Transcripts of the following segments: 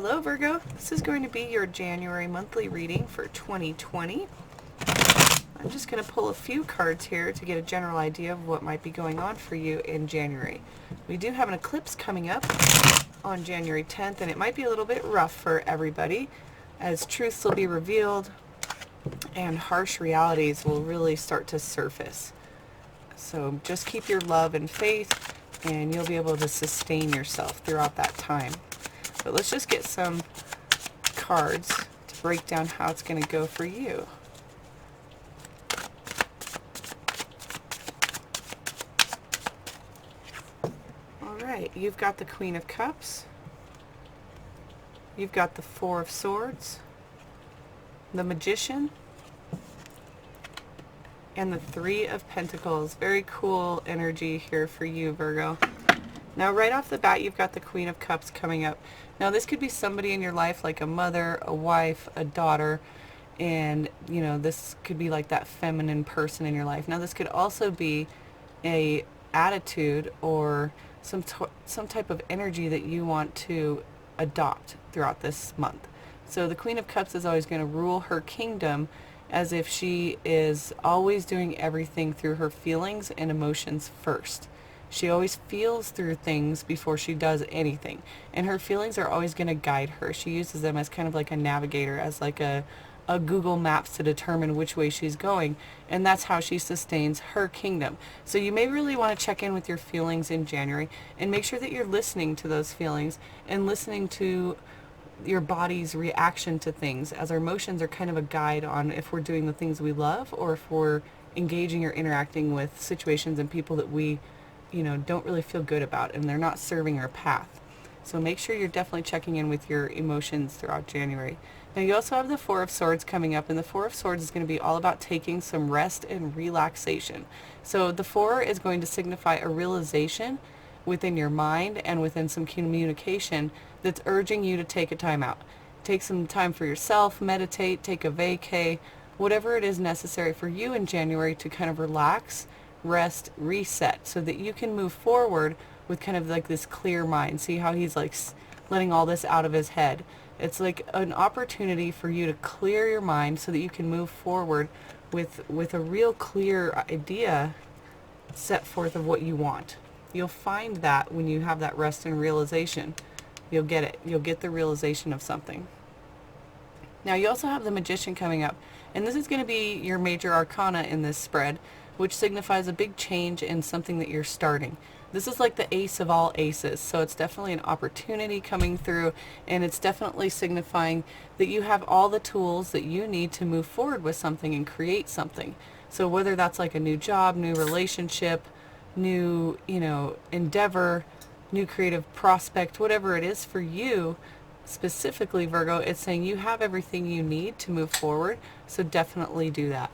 Hello Virgo, this is going to be your January monthly reading for 2020. I'm just going to pull a few cards here to get a general idea of what might be going on for you in January. We do have an eclipse coming up on January 10th, and it might be a little bit rough for everybody as truths will be revealed and harsh realities will really start to surface. So just keep your love and faith and you'll be able to sustain yourself throughout that time. But let's just get some cards to break down how it's going to go for you. Alright, you've got the Queen of Cups. You've got the Four of Swords, the Magician, and the Three of Pentacles. Very cool energy here for you, Virgo. Now, right off the bat, you've got the Queen of Cups coming up. Now, this could be somebody in your life, like a mother, a wife, a daughter, and, you know, this could be like that feminine person in your life. Now, this could also be a attitude or some type of energy that you want to adopt throughout this month. So the Queen of Cups is always going to rule her kingdom as if she is always doing everything through her feelings and emotions first. She always feels through things before she does anything. And her feelings are always going to guide her. She uses them as kind of like a navigator, as like a Google Maps to determine which way she's going. And that's how she sustains her kingdom. So you may really want to check in with your feelings in January and make sure that you're listening to those feelings and listening to your body's reaction to things, as our emotions are kind of a guide on if we're doing the things we love or if we're engaging or interacting with situations and people that we don't really feel good about and they're not serving our path. So make sure you're definitely checking in with your emotions throughout January. Now you also have the Four of Swords coming up, and the Four of Swords is going to be all about taking some rest and relaxation. So the Four is going to signify a realization within your mind and within some communication that's urging you to take a time out. Take some time for yourself, meditate, take a vacay, whatever it is necessary for you in January to kind of relax, rest, reset, so that you can move forward with kind of like this clear mind. See how he's like letting all this out of his head. It's like an opportunity for you to clear your mind so that you can move forward with a real clear idea set forth of what you want. You'll find that when you have that rest and realization, you'll get it. You'll get the realization of something. Now you also have the Magician coming up, and this is going to be your major arcana in this spread, which signifies a big change in something that you're starting. This is like the ace of all aces, so it's definitely an opportunity coming through, and it's definitely signifying that you have all the tools that you need to move forward with something and create something. So whether that's like a new job, new relationship, new, endeavor, new creative prospect, whatever it is for you, specifically Virgo, it's saying you have everything you need to move forward, so definitely do that.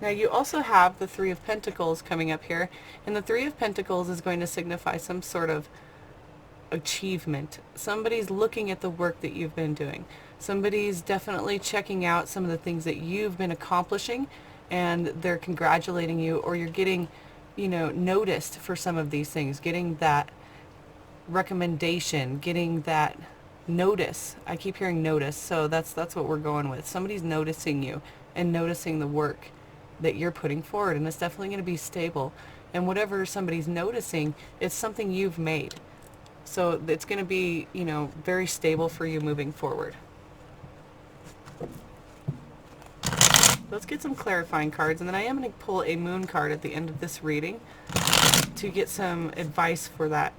Now you also have the Three of Pentacles coming up here, and the Three of Pentacles is going to signify some sort of achievement. Somebody's looking at the work that you've been doing. Somebody's definitely checking out some of the things that you've been accomplishing, and they're congratulating you, or you're getting, noticed for some of these things, getting that recommendation, getting that notice. I keep hearing notice, so that's what we're going with. Somebody's noticing you and noticing the work that you're putting forward, and it's definitely going to be stable. And whatever somebody's noticing, it's something you've made. So it's going to be, very stable for you moving forward. Let's get some clarifying cards, and then I am going to pull a moon card at the end of this reading to get some advice for that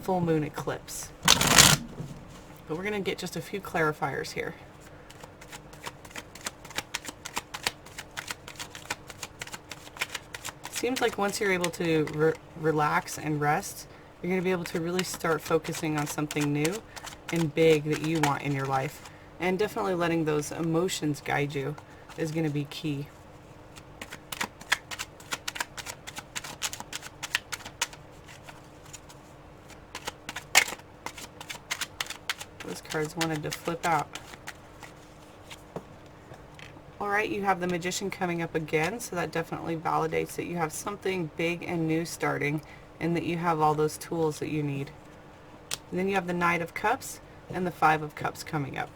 full moon eclipse. But we're going to get just a few clarifiers here. Seems like once you're able to relax and rest, you're going to be able to really start focusing on something new and big that you want in your life. And definitely letting those emotions guide you is going to be key. Those cards wanted to flip out. Alright, you have the Magician coming up again, so that definitely validates that you have something big and new starting and that you have all those tools that you need. And then you have the Knight of Cups and the Five of Cups coming up.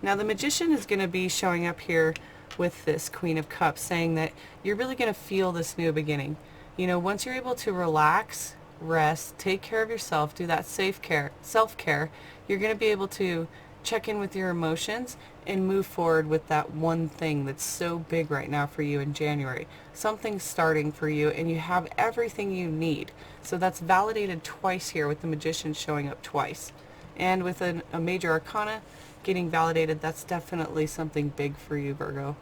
Now the Magician is going to be showing up here with this Queen of Cups, saying that you're really going to feel this new beginning. You know, once you're able to relax, rest, take care of yourself, do that self-care, you're going to be able to check in with your emotions and move forward with that one thing that's so big right now for you in January. Something's starting for you and you have everything you need. So that's validated twice here with the Magician showing up twice. And with a major arcana getting validated, that's definitely something big for you, Virgo.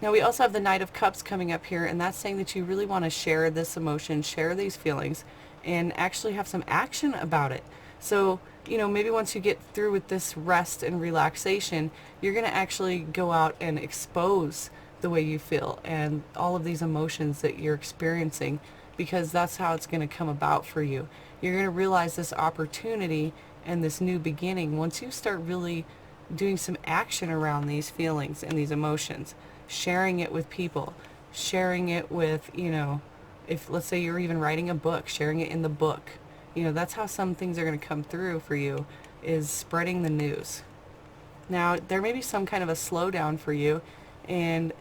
Now we also have the Knight of Cups coming up here, and that's saying that you really want to share this emotion, share these feelings, and actually have some action about it. So, you know, maybe once you get through with this rest and relaxation, you're going to actually go out and expose the way you feel and all of these emotions that you're experiencing, because that's how it's going to come about for you. You're going to realize this opportunity and this new beginning once you start really doing some action around these feelings and these emotions, sharing it with people, sharing it with, you know, if let's say you're even writing a book, sharing it in the book. You know, that's how some things are going to come through for you, is spreading the news. Now, there may be some kind of a slowdown for you, and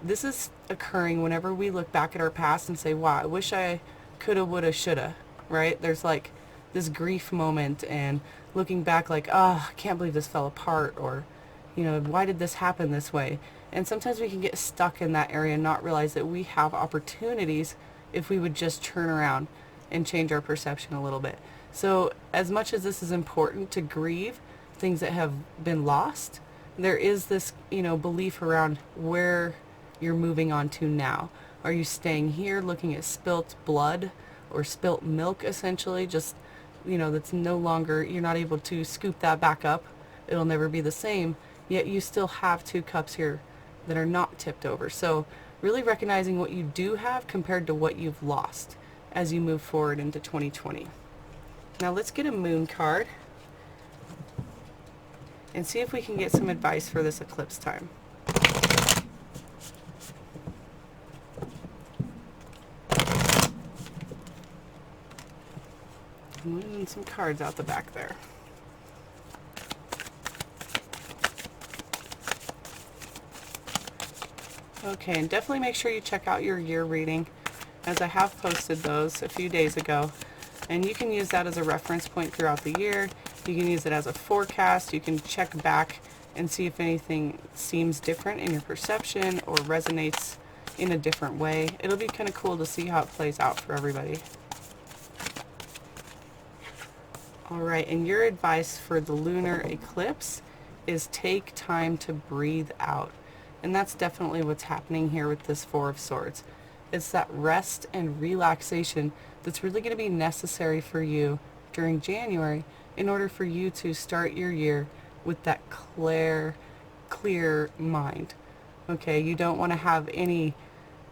this is occurring whenever we look back at our past and say, wow, I wish I coulda, woulda, shoulda, right? There's like this grief moment and looking back like, oh, I can't believe this fell apart, or, you know, why did this happen this way? And sometimes we can get stuck in that area and not realize that we have opportunities if we would just turn around and change our perception a little bit. So as much as this is important to grieve things that have been lost, there is this, you know, belief around where you're moving on to now. Are you staying here looking at spilt blood or spilt milk, essentially, just, you know, that's no longer, you're not able to scoop that back up, it'll never be the same, yet you still have two cups here that are not tipped over. So really recognizing what you do have compared to what you've lost as you move forward into 2020. Now let's get a moon card and see if we can get some advice for this eclipse time. I'm moving some cards out the back there. Okay, and definitely make sure you check out your year reading, as I have posted those a few days ago, and you can use that as a reference point throughout the year. You can use it as a forecast. You can check back and see if anything seems different in your perception or resonates in a different way. It'll be kind of cool to see how it plays out for everybody. Alright, and your advice for the lunar eclipse is take time to breathe out. And that's definitely what's happening here with this Four of Swords. It's that rest and relaxation that's really going to be necessary for you during January in order for you to start your year with that clear mind. Okay, you don't want to have any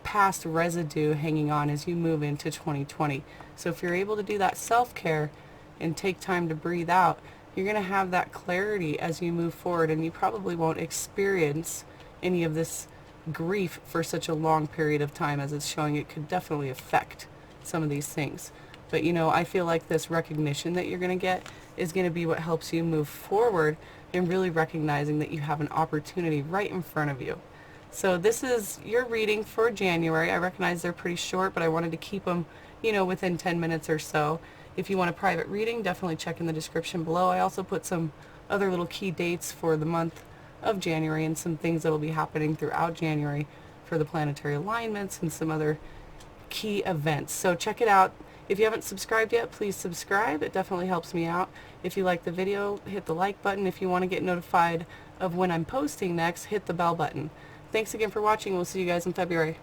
past residue hanging on as you move into 2020. So if you're able to do that self-care and take time to breathe out, you're going to have that clarity as you move forward, and you probably won't experience any of this grief for such a long period of time, as it's showing it could definitely affect some of these things. But you know, I feel like this recognition that you're going to get is going to be what helps you move forward and really recognizing that you have an opportunity right in front of you. So this is your reading for January. I recognize they're pretty short, but I wanted to keep them, you know, within 10 minutes or so. If you want a private reading, definitely check in the description below. I also put some other little key dates for the month of January and some things that will be happening throughout January for the planetary alignments and some other key events. So check it out. If you haven't subscribed yet, please subscribe. It definitely helps me out. If you like the video, hit the like button. If you want to get notified of when I'm posting next, hit the bell button. Thanks again for watching. We'll see you guys in February.